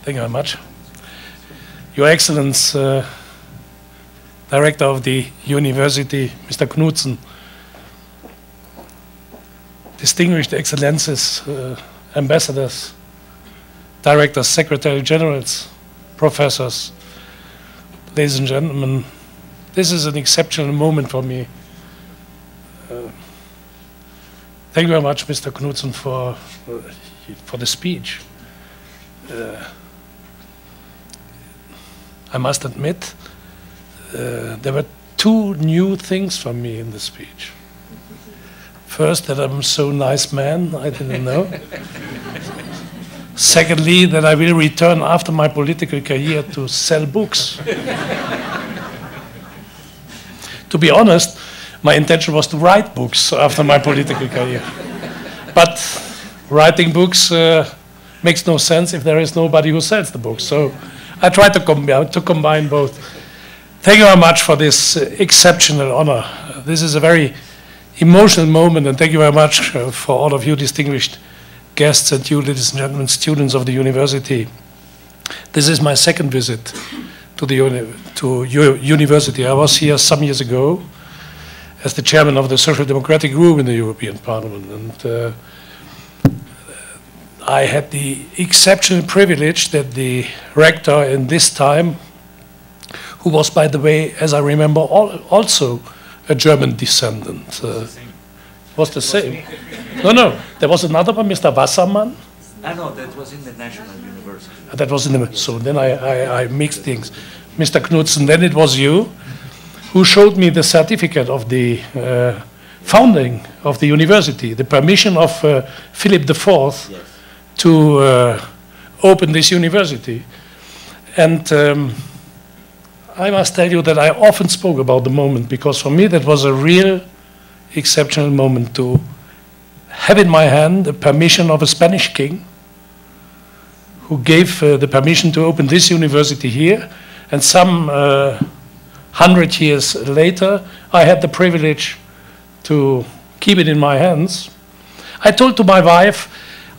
Thank you very much. Your Excellence, Director of the University, Mr. Knudsen, distinguished Excellencies, Ambassadors, Directors, Secretary Generals, Professors, ladies and gentlemen, this is an exceptional moment for me. Thank you very much, Mr. Knudsen, for the speech. I must admit, there were two new things for me in the speech. First, that I'm so nice man, I didn't know. Secondly, that I will return after my political career to sell books. To be honest, my intention was to write books after my political career. But writing books makes no sense if there is nobody who sells the books. So I try to combine both. Thank you very much for this exceptional honor. This is a very emotional moment, and thank you very much for all of you distinguished guests and you, ladies and gentlemen, students of the university. This is my second visit to your university. I was here some years ago as the chairman of the Social Democratic Group in the European Parliament, and I had the exceptional privilege that the rector in this time, who was, by the way, as I remember, also a German descendant, was the same. No, there was another one, Mr. Wassermann. No, that was in the National University. That was in the, so then I mixed things. Mr. Knudsen, then it was you who showed me the certificate of the founding of the university, the permission of Philip IV yes. to open this university. And I must tell you that I often spoke about the moment, because for me that was a real exceptional moment to have in my hand the permission of a Spanish king who gave the permission to open this university here. And some 100 years later, I had the privilege to keep it in my hands. I told to my wife,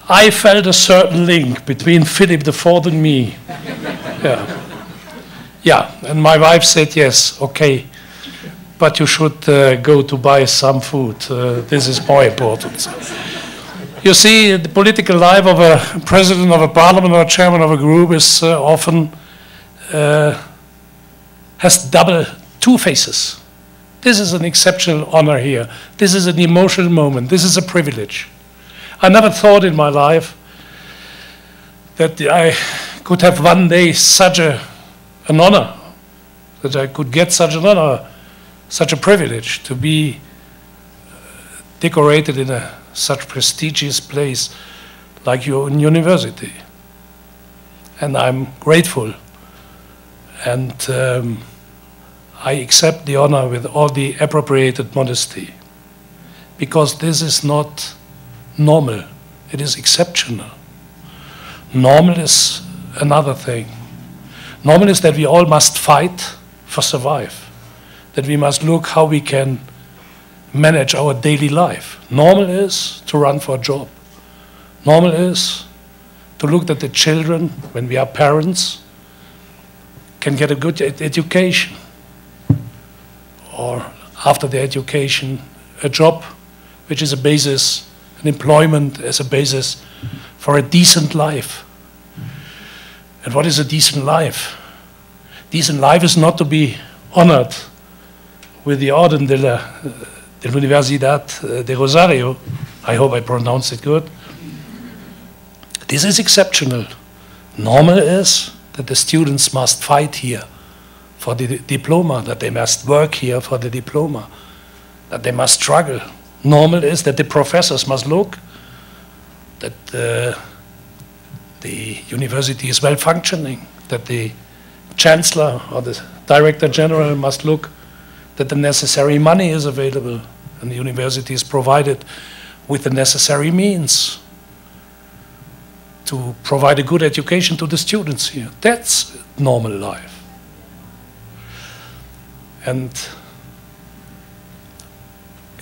I felt a certain link between Philip IV and me. Yeah, and my wife said, yes, okay, but you should go to buy some food. This is more important. You see, the political life of a president of a parliament or chairman of a group is often has two faces. This is an exceptional honor here. This is an emotional moment. This is a privilege. I never thought in my life that I could have one day such an honor, that I could get such an honor, such a privilege to be decorated in such prestigious place like your university. And I'm grateful, and I accept the honor with all the appropriated modesty, because this is not normal, it is exceptional. Normal is another thing. Normal is that we all must fight for survive, that we must look how we can manage our daily life. Normal is to run for a job. Normal is to look that the children, when we are parents, can get a good education, or after the education, a job which is a basis, an employment as a basis for a decent life. And what is a decent life? Decent life is not to be honored with the Orden de la Universidad del Rosario. I hope I pronounced it good. This is exceptional. Normal is that the students must fight here for the diploma, that they must work here for the diploma, that they must struggle. Normal is that the professors must look that the university is well functioning, that the chancellor or the director general must look that the necessary money is available and the university is provided with the necessary means to provide a good education to the students here. That's normal life. And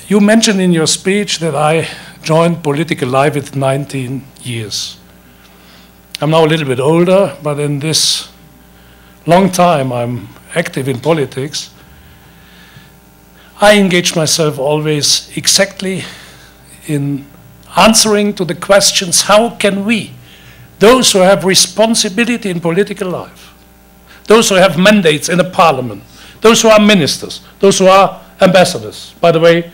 you mentioned in your speech that I joined political life with 19 years. I'm now a little bit older, but in this long time I'm active in politics, I engage myself always exactly in answering to the questions, how can we, those who have responsibility in political life, those who have mandates in a parliament, those who are ministers, those who are ambassadors. By the way,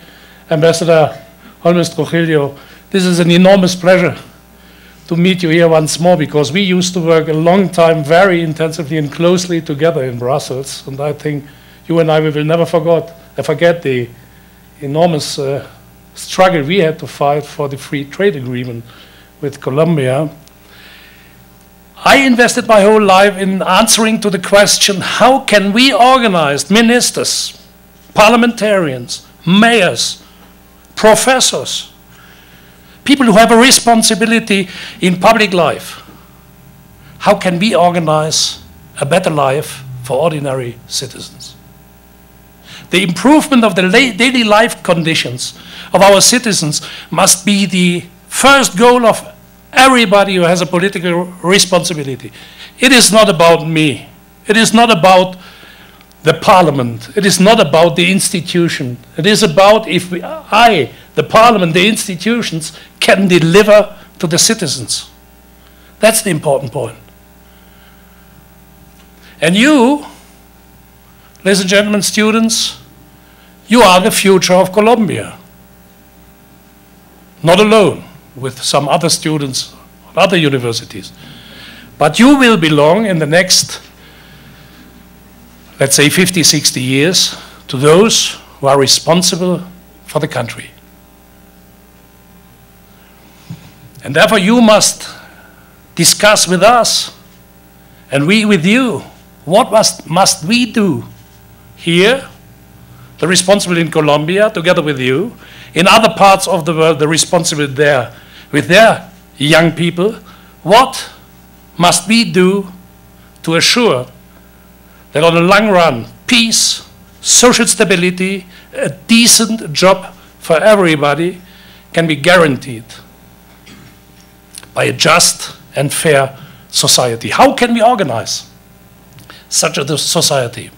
Ambassador Holmes Trujillo, this is an enormous pleasure to meet you here once more, because we used to work a long time very intensively and closely together in Brussels, and I think you and I will never forget the enormous struggle we had to fight for the free trade agreement with Colombia. I invested my whole life in answering to the question, how can we organize ministers, parliamentarians, mayors, professors, people who have a responsibility in public life, how can we organize a better life for ordinary citizens? The improvement of the daily life conditions of our citizens must be the first goal of everybody who has a political responsibility. It is not about me. It is not about the parliament. It is not about the institution. It is about if I, the parliament, the institutions, can deliver to the citizens. That's the important point. And you, ladies and gentlemen, students, you are the future of Colombia. Not alone, with some other students at other universities. But you will belong in the next, let's say 50, 60 years, to those who are responsible for the country. And therefore you must discuss with us, and we with you, what must we do here, the responsible in Colombia, together with you, in other parts of the world, the responsible there, with their young people, what must we do to assure that on the long run, peace, social stability, a decent job for everybody can be guaranteed by a just and fair society? How can we organize such a society?